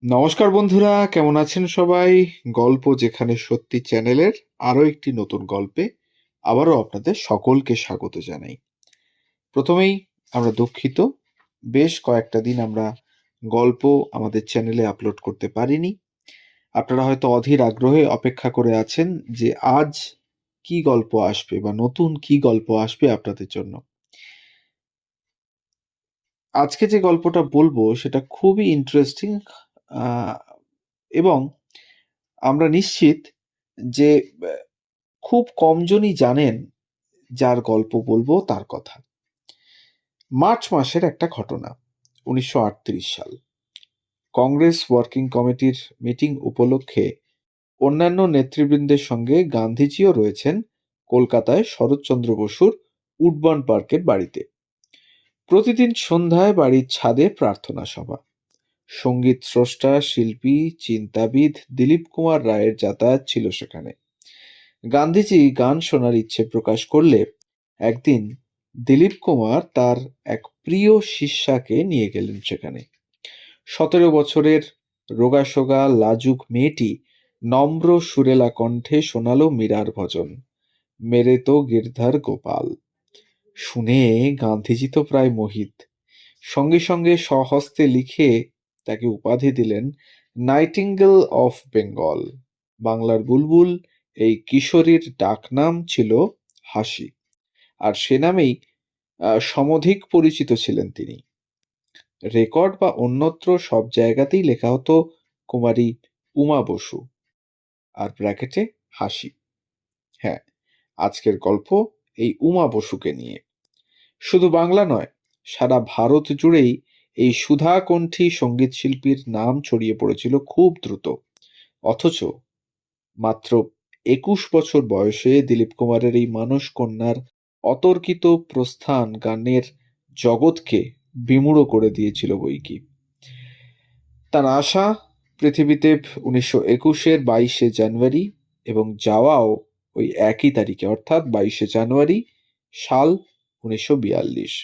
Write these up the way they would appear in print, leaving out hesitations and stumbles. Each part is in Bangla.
নমস্কার বন্ধুরা, কেমন আছেন সবাই? গল্প যেখানে সত্যি চ্যানেলের আরো একটি নতুন গল্পে আবারও আপনাদের সকলকে স্বাগত জানাই। প্রথমেই আমরা দুঃখিত, বেশ কয়েকটা দিন আমরা গল্প আমাদের চ্যানেলে আপলোড করতে পারিনি। আপনারা হয়তো অধীর আগ্রহে অপেক্ষা করে আছেন যে আজ কি গল্প আসবে বা নতুন কি গল্প আসবে আপনাদের জন্য। আজকে যে গল্পটা বলবো সেটা খুবই ইন্টারেস্টিং, এবং আমরা নিশ্চিত যে খুব কমজনই জানেন যার গল্প বলবো তার কথা। মার্চ মাসের একটা ঘটনা, 1938 সাল। কংগ্রেস ওয়ার্কিং কমিটির মিটিং উপলক্ষে অন্যান্য নেতৃবৃন্দের সঙ্গে গান্ধীজিও রয়েছেন কলকাতায় শরৎচন্দ্র বসুর উডবর্ন পার্কের বাড়িতে। প্রতিদিন সন্ধ্যায় বাড়ির ছাদে প্রার্থনা সভা। সঙ্গীত স্রষ্টা, শিল্পী, চিন্তাবিদ দিলীপ কুমার রায়ের যাতায়াত ছিল সেখানে। গান্ধীজি গান শোনার ইচ্ছে প্রকাশ করলে একদিন দিলীপ কুমার তার এক প্রিয় শিষ্যাকে নিয়ে গেলেন সেখানে। 17 বছরের রোগাসোগা লাজুক মেয়েটি নম্র সুরেলা কণ্ঠে শোনালো মীরার ভজন, মেরে তো গিরধার গোপাল। শুনে গান্ধীজি তো প্রায় মোহিত। সঙ্গে সঙ্গে স্বহস্তে লিখে তাকে উপাধি দিলেন নাইটিঙ্গেল অফ বেঙ্গল, বাংলার বুলবুল। এই কিশোরীর ডাকনাম ছিল হাসি, আর সে নামেই সমধিক পরিচিত ছিলেন তিনি। রেকর্ড বা অন্যত্র সব জায়গাতেই লেখা হতো কুমারী উমা বসু, আর ব্র্যাকেটে হাসি। হ্যাঁ, আজকের গল্প এই উমা বসুকে নিয়ে। শুধু বাংলা নয়, সারা ভারত জুড়েই এই সুধাকণ্ঠী সঙ্গীত শিল্পীর নাম ছড়িয়ে পড়েছিল খুব দ্রুত। অথচ মাত্র 21 বছর বয়সে দিলীপ কুমারের এই মানস কন্যার অতর্কিত প্রস্থান গানের জগৎকে বিমূঢ় করে দিয়েছিল বইকি। তার আসা পৃথিবীতে 1921-এর 22শে জানুয়ারি এবং যাওয়াও ওই একই তারিখে, অর্থাৎ 22শে জানুয়ারি সাল 1942।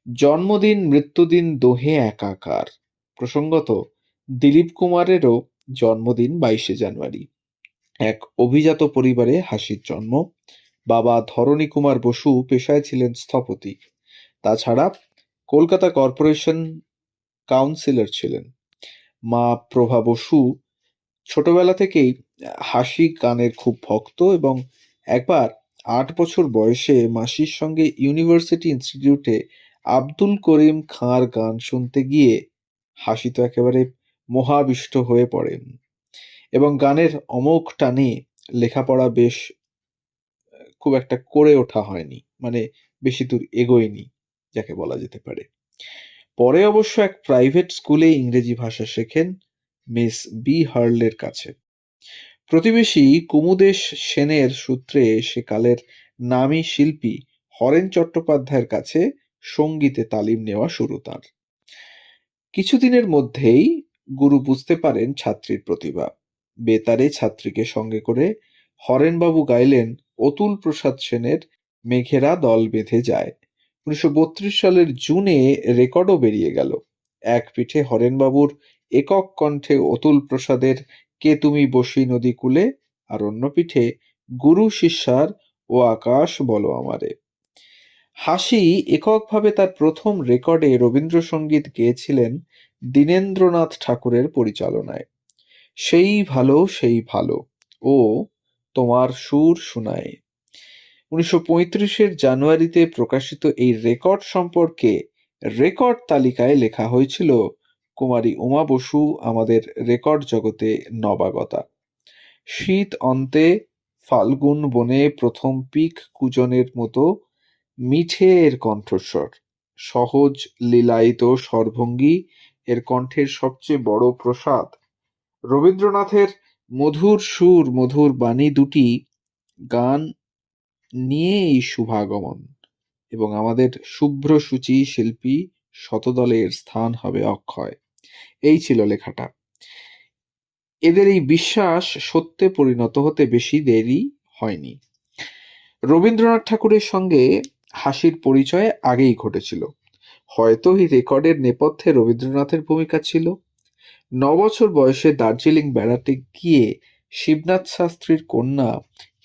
জন্মদিন মৃত্যুদিন দোহে একাকার। প্রসঙ্গত, দিলীপ কুমারেরও জন্মদিন 22শে জানুয়ারি। এক অভিজাত পরিবারে হাসির জন্ম। বাবা ধরণী কুমার বসু পেশায় ছিলেন স্থপতি। তাছাড়া কলকাতা কর্পোরেশন কাউন্সিলর ছিলেন। মা প্রভা বসু ছোটবেলা থেকেই হাসি গানের খুব ভক্ত, এবং একবার 8 বছর বয়সে মাসির সঙ্গে ইউনিভার্সিটি ইনস্টিটিউটে আব্দুল করিম খাঁর গান শুনতে গিয়ে হাসি তো একেবারে মোহাবিষ্ট হয়ে পড়েন, এবং গানের অমোঘ টানে লেখাপড়া বেশ খুব একটা করে ওঠা হয়নি, মানে বেশি দূর এগোয়নি যাকে বলা যেতে পারে। পরে অবশ্য এক প্রাইভেট স্কুলে ইংরেজি ভাষা শেখেন মিস বি হার্লের কাছে। প্রতিবেশী কুমুদেশ সেনের সূত্রে সেকালের নামী শিল্পী হরেন চট্টোপাধ্যায়ের কাছে সঙ্গীতে তালিম নেওয়া শুরু তার। কিছুদিনের মধ্যেই গুরু বুঝতে পারেন ছাত্রীর প্রতিভা। বেতারে ছাত্রীকে সঙ্গে করে হরেনবাবু গাইলেন অতুল প্রসাদ সেনের মেঘেরা দল বেঁধে যায়। 1932 সালের জুনে রেকর্ডও বেরিয়ে গেল। এক পিঠে হরেনবাবুর একক কণ্ঠে অতুল প্রসাদের কে তুমি বসি নদী কূলে, আর অন্য পিঠে গুরু শিষ্যার ও আকাশ বলো আমারে। হাসি এককভাবে তার প্রথম রেকর্ডে রবীন্দ্রসঙ্গীত গেয়েছিলেন দীনেন্দ্রনাথ ঠাকুরের পরিচালনায়। সেই ভালো সেই ভালো ও তোমার সুর শুনায়। 1935-এর জানুয়ারিতে প্রকাশিত এই রেকর্ড সম্পর্কে রেকর্ড তালিকায় লেখা হয়েছিল কুমারী উমা বসু আমাদের রেকর্ড জগতে নবাগতা। শীত অন্তে ফাল্গুন বনে প্রথম পিক কুজনের মতো মিঠে এর কণ্ঠস্বর, সহজ লীলায়িত স্বরভঙ্গি এর কণ্ঠের সবচেয়ে বড় প্রসাদ। রবীন্দ্রনাথের মধুর সুর মধুর বাণী দুটি গান নিয়ে এই শুভাগমন, এবং আমাদের শুভ্রসূচি শিল্পী শতদলে এর স্থান হবে অক্ষয়। এই ছিল লেখাটা। এদের এই বিশ্বাস সত্যে পরিণত হতে বেশি দেরি হয়নি। রবীন্দ্রনাথ ঠাকুরের সঙ্গে হাসির পরিচয় আগেই ঘটেছিল। হয়তো এই রেকর্ডের নেপথ্যে রবীন্দ্রনাথের ভূমিকা ছিল। বছর বয়সে দার্জিলিং বেড়াতে গিয়ে শিবনাথ শাস্ত্রীর কন্যা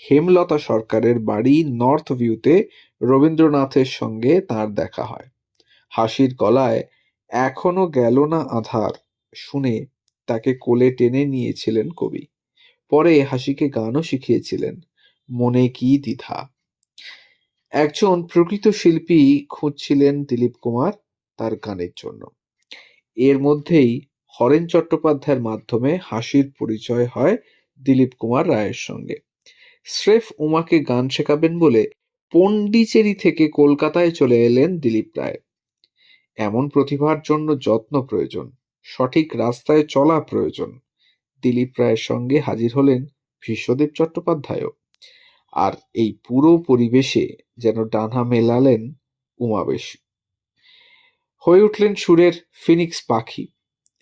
হেমলতা সরকারের বাড়ি নর্থ ভিউতে রবীন্দ্রনাথের সঙ্গে তাঁর দেখা হয়। হাসির গলায় এখনো গেল না আধার শুনে তাকে কোলে টেনে নিয়েছিলেন কবি। পরে হাসিকে গানও শিখিয়েছিলেন। মনে কি দ্বিধা। একজন প্রকৃত শিল্পী খুঁজছিলেন দিলীপ কুমার তার গানের জন্য। এর মধ্যেই হরেন চট্টোপাধ্যায়ের মাধ্যমে হাসির পরিচয় হয় দিলীপ কুমার রায়ের সঙ্গে। স্রেফ উমাকে গান শেখাবেন বলে পণ্ডিচেরি থেকে কলকাতায় চলে এলেন দিলীপ রায়। এমন প্রতিভার জন্য যত্ন প্রয়োজন, সঠিক রাস্তায় চলা প্রয়োজন। দিলীপ রায়ের সঙ্গে হাজির হলেন ভীষ্মদেব চট্টোপাধ্যায়ও। আর এই পুরো পরিবেশে যেন ডানা মেলালেন উমাবেশ। হয়ে উঠলেন সুরের ফিনিক্স পাখি।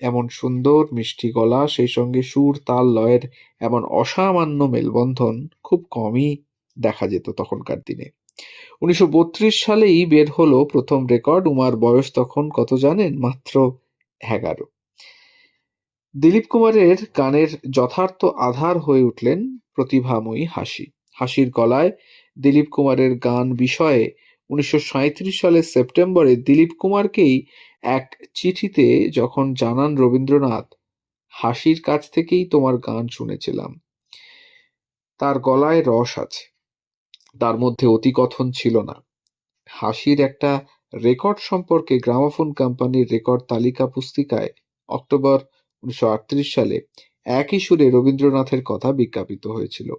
এমন সুন্দর মিষ্টি গলা, সেই সঙ্গে সুর তাল লয়ের এমন অসামান্য মেলবন্ধন খুব কমই দেখা যেত তখনকার দিনে। 1932 সালেই বের হলো প্রথম রেকর্ড। উমার বয়স তখন কত জানেন? মাত্র 11। দিলীপ কুমারের গানের যথার্থ আধার হয়ে উঠলেন প্রতিভাময়ী হাসি। হাসির গলায় দিলীপ কুমারের গান বিষয়ে 1937 সালের সেপ্টেম্বরে দিলীপ কুমারকেই এক চিঠিতে যখন জানান রবীন্দ্রনাথ, হাসির কাছ থেকেই তোমার গান শুনেছিলাম, তার গলায় রস আছে, তার মধ্যে অতিকথন ছিল না। হাসির একটা রেকর্ড সম্পর্কে গ্রামোফোন কোম্পানির রেকর্ড তালিকা পুস্তিকায় অক্টোবর 1938 সালে একই সুরে রবীন্দ্রনাথের কথা বিজ্ঞাপিত হয়েছিল।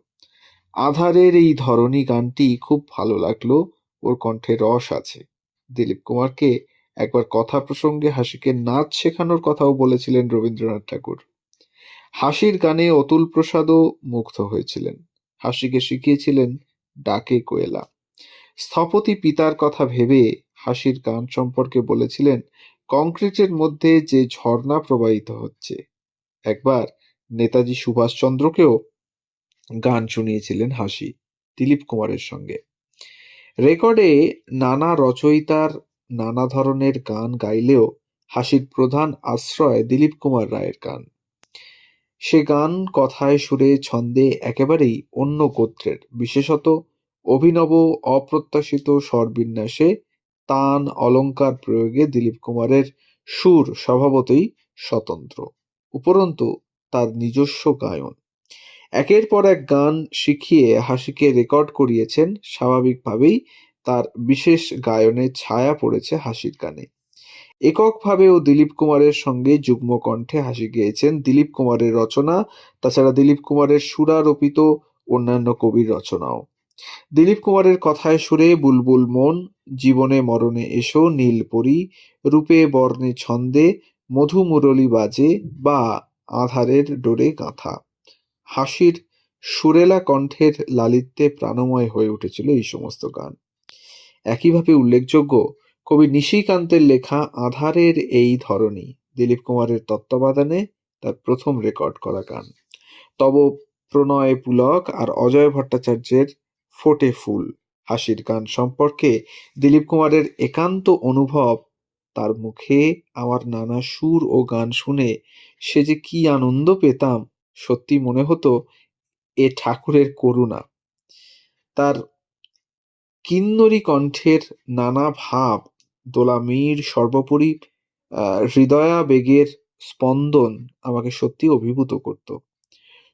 আধারের এই ধরনী গানটি খুব ভালো লাগলো, ওর কণ্ঠে রস আছে। দিলীপ কুমারকে একবার কথা প্রসঙ্গে হাসিকে নাচ শেখানোর কথাও বলেছিলেন রবীন্দ্রনাথ ঠাকুর। হাসির গানে অতুল প্রসাদও মুগ্ধ হয়েছিলেন। হাসিকে শিখিয়েছিলেন ডাকে কোয়েলা। স্থপতি পিতার কথা ভেবে হাসির গান সম্পর্কে বলেছিলেন, কংক্রিটের মধ্যে যে ঝর্ণা প্রবাহিত হচ্ছে। একবার নেতাজি সুভাষচন্দ্রকেও গান শুনিয়েছিলেন হাসি দিলীপ কুমারের সঙ্গে। রেকর্ডে নানা রচয়িতার নানা ধরনের গান গাইলেও হাসির প্রধান আশ্রয় দিলীপ কুমার রায়ের গান। সে গান কথায় সুরে ছন্দে একেবারেই অন্য গোত্রের, বিশেষত অভিনব অপ্রত্যাশিত স্বরবিন্যাসে তান অলঙ্কার প্রয়োগে দিলীপ কুমারের সুর স্বভাবতই স্বতন্ত্র। উপরন্তু তার নিজস্ব গায়ন। একের পর এক গান শিখিয়ে হাসিকে রেকর্ড করিয়েছেন। স্বাভাবিকভাবেই তার বিশেষ গায়নের ছায়া পড়েছে হাসির গানে। এককভাবেও দিলীপ কুমারের সঙ্গে যুগ্ম কণ্ঠে হাসি গেয়েছেন দিলীপ কুমারের রচনা, তাছাড়া দিলীপ কুমারের সুরারোপিত অন্যান্য কবির রচনাও। দিলীপ কুমারের কথায় সুরে বুলবুল মন, জীবনে মরণে এসো, নীলপরী, রূপে বর্ণে ছন্দে, মধু মুরলী বাজে বা আধারের ডোরে গাঁথা। হাসির সুরেলা কণ্ঠের লালিত্যে প্রাণময় হয়ে উঠেছিল এই সমস্ত গান। একইভাবে উল্লেখযোগ্য কবি নিশিকান্তের লেখা আধারের এই ধরনী দিলীপ কুমারের তত্ত্বাবধানে তার প্রথম রেকর্ড করা গান। তব প্রণয় পুলক আর অজয় ভট্টাচার্যের ফোটে ফুল। হাসির গান সম্পর্কে দিলীপ কুমারের একান্ত অনুভব, তার মুখে আমার নানা সুর ও গান শুনে সে যে কি আনন্দ পেতাম, সত্যি মনে হতো এ ঠাকুরের করুণা। তার কিন্নরী কণ্ঠের নানা ভাব, দোলামির সর্বোপরি হৃদয়াবেগের স্পন্দন আমাকে সত্যি অভিভূত করত।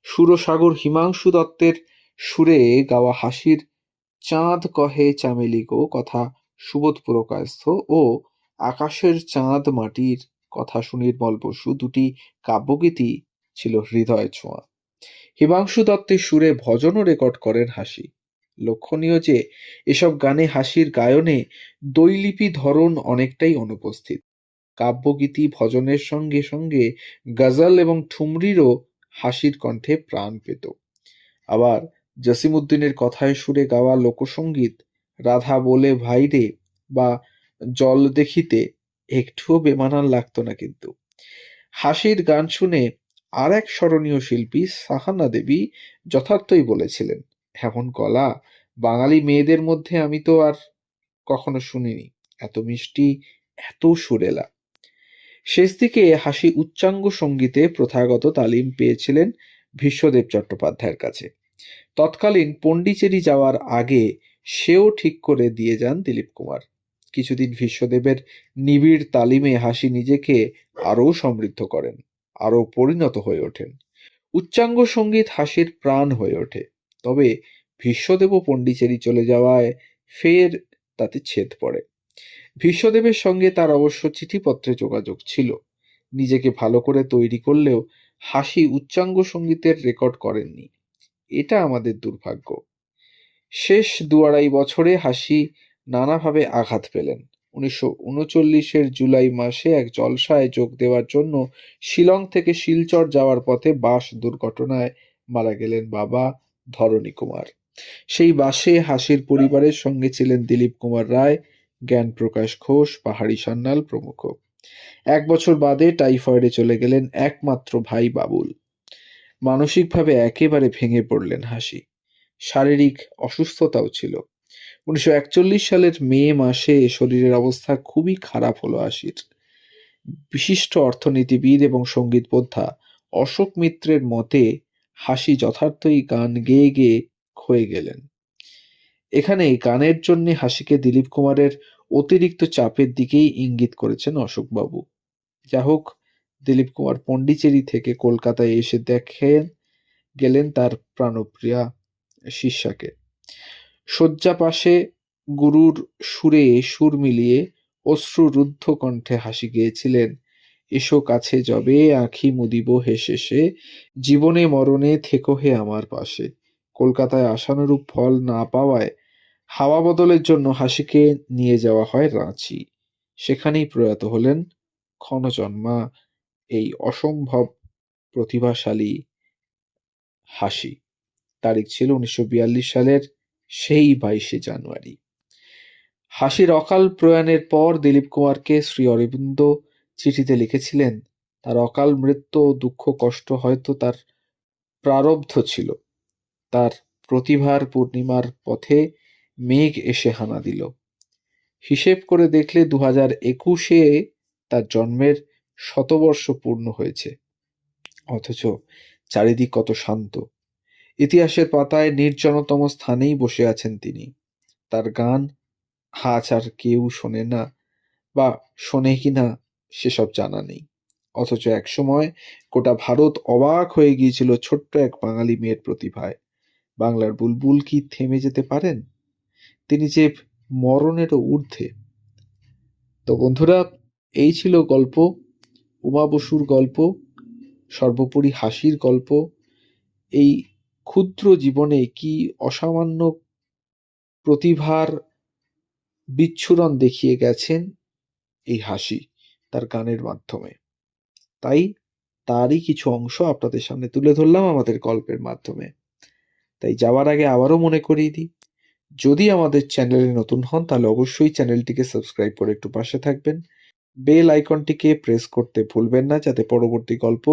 সুরসাগর হিমাংশু দত্তের সুরে গাওয়া হাসির চাঁদ কহে চামেলি গো কথা সুবোধ পুরকায়স্থ ও আকাশের চাঁদ মাটির কথা সুনির্মল বসু দুটি কাব্যগীতি ছিল হৃদয় ছোঁয়া। হিমাংশু দত্তের সুরে ভজনও রেকর্ড করেন হাসি। লক্ষণীয় যে এসব গানে হাসির গায়নে দৈলিপি ধরন অনেকটাই অনুপস্থিত। কাব্যগীতি ভজনের সঙ্গে সঙ্গে গজল এবং ঠুমরিরও হাসির কণ্ঠে প্রাণ পেত। আবার জসিমউদ্দিনের কথায় সুরে গাওয়া লোকসঙ্গীত রাধা বলে ভাইরে বা জল দেখিতে একটুও বেমানান লাগতো না কিন্তু। হাসির গান শুনে আর এক স্মরণীয় শিল্পী সাহানা দেবী যথার্থই বলেছিলেন, এমন গলা বাঙালি মেয়েদের মধ্যে আমি তো আর কখনো শুনিনি, এত মিষ্টি, এত সুরেলা। শেষ দিকে হাসি উচ্চাঙ্গ সঙ্গীতে প্রথাগত তালিম পেয়েছিলেন ভীষ্মদেব চট্টোপাধ্যায়ের কাছে। তৎকালীন পণ্ডিচেরি যাওয়ার আগে সেও ঠিক করে দিয়ে যান দিলীপ কুমার। কিছুদিন ভীষ্মদেবের নিবিড় তালিমে হাসি নিজেকে আরও সমৃদ্ধ করেন, আরও পরিণত হয়ে ওঠেন। উচ্চাঙ্গ সঙ্গীত হাসির প্রাণ হয়ে ওঠে। তবে ভীষ্মদেবও পণ্ডিচেরি চলে যাওয়ায় ফের তাতে ছেদ পড়ে। ভীষ্মদেবের সঙ্গে তার অবশ্য চিঠিপত্রে যোগাযোগ ছিল। নিজেকে ভালো করে তৈরি করলেও হাসি উচ্চাঙ্গ সঙ্গীতের রেকর্ড করেননি। এটা আমাদের দুর্ভাগ্য। শেষ ২-২.৫ বছরে হাসি নানাভাবে আঘাত পেলেন। ১৯৩৯-এর জুলাই মাসে এক জলসায় যোগ দেওয়ার জন্য শিলং থেকে শিলচর যাওয়ার পথে বাস দুর্ঘটনায় মারা গেলেন বাবা ধরণী কুমার। সেই বাসে হাসির পরিবারের সঙ্গে ছিলেন দিলীপ কুমার রায়, জ্ঞানপ্রকাশ ঘোষ, পাহাড়ী সান্যাল প্রমুখ। ১ বছর বাদে টাইফয়েডে চলে গেলেন একমাত্র ভাই বাবুল। মানসিকভাবে একেবারে ভেঙে পড়লেন হাসি। শারীরিক অসুস্থতাও ছিল। ১৯৪১ সালের মে মাসে শরীরের অবস্থা খুবই খারাপ হলো হাসির। বিশিষ্ট অর্থনীতিবিদ এবং সঙ্গীত বোদ্ধা অশোক মিত্রের মতে হাসি যথার্থই গান গেয়ে গেয়ে ক্ষয়ে গেলেন। এখানে গানের জন্য হাসিকে দিলীপ কুমারের অতিরিক্ত চাপের দিকেই ইঙ্গিত করেছেন অশোকবাবু। যা হোক, দিলীপ কুমার পণ্ডিচেরি থেকে কলকাতায় এসে দেখেন গেলেন তার প্রাণপ্রিয়া শিষ্যাকে। শয্যা পাশে গুরুর সুরে সুর মিলিয়ে অশ্রুরুদ্ধ কণ্ঠে হাসি গেয়েছিলেন, এসো কাছে যবে আঁখি মুদিব হেসে সে, জীবনে মরণে থেকো হে আমার পাশে। কলকাতায় আশানুরূপ ফল না পাওয়ায় হাওয়া বদলের জন্য হাসিকে নিয়ে যাওয়া হয় রাঁচি। সেখানেই প্রয়াত হলেন ক্ষণজন্মা এই অসম্ভব প্রতিভাশালী হাসি। তারিখ ছিল ১৯৪২ সালের সেই ২২শে জানুয়ারি। হাসির অকাল প্রয়াণের পর দিলীপ কুমারকে শ্রী অরবিন্দ চিঠিতে লিখেছিলেন, তার অকাল মৃত্যু ও দুঃখ কষ্ট হয়তো তার প্রারব্ধ ছিল। তার প্রতিভার পূর্ণিমার পথে মেঘ এসে হানা দিল। হিসেব করে দেখলে ২০২১-এ তার জন্মের শতবর্ষ পূর্ণ হয়েছে। অথচ চারিদিক কত শান্ত। ইতিহাসের পাতায় নির্জনতম স্থানেই বসে আছেন তিনি। তার গান আজ আর কেউ শোনে না, বা শোনে কিনা সেসব জানা নেই। অথচ একসময় গোটা ভারত অবাক হয়ে গিয়েছিল ছোট্ট এক বাঙালি মেয়ের প্রতিভায়। বাংলার বুলবুল কি থেমে যেতে পারেন? তিনি যে মরণেরও ঊর্ধ্বে। তো বন্ধুরা, এই ছিল গল্প, উমা বসুর গল্প, সর্বোপরি হাসির গল্প। এই ক্ষুদ্র জীবনে কি অসামান্য প্রতিভার বিচ্ছুরণ দেখিয়ে গেছেন এই হাসি তার গানের মাধ্যমে। তাই তারই কিছু অংশ আপনাদের সামনে তুলে ধরলাম আমাদের গল্পের মাধ্যমে। তাই যাওয়ার আগে আবারও মনে করিয়ে দিই, যদি আমাদের চ্যানেলে নতুন হন তাহলে অবশ্যই চ্যানেলটিকে সাবস্ক্রাইব করে একটু পাশে থাকবেন। বেল আইকনটিকে প্রেস করতে ভুলবেন না, যাতে পরবর্তী গল্প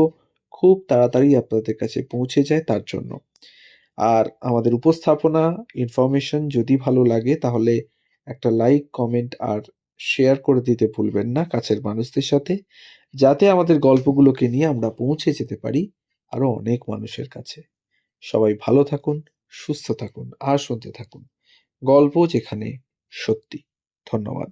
খুব তাড়াতাড়ি আপনাদের কাছে পৌঁছে যায় তার জন্য। আর আমাদের উপস্থাপনা, ইনফরমেশন যদি ভালো লাগে তাহলে একটা লাইক, কমেন্ট আর শেয়ার করে দিতে ভুলবেন না কাছের মানুষদের সাথে, যাতে আমাদের গল্পগুলোকে নিয়ে আমরা পৌঁছে যেতে পারি আরো অনেক মানুষের কাছে। সবাই ভালো থাকুন, সুস্থ থাকুন আর শুনতে থাকুন গল্প যেখানে সত্যি। ধন্যবাদ।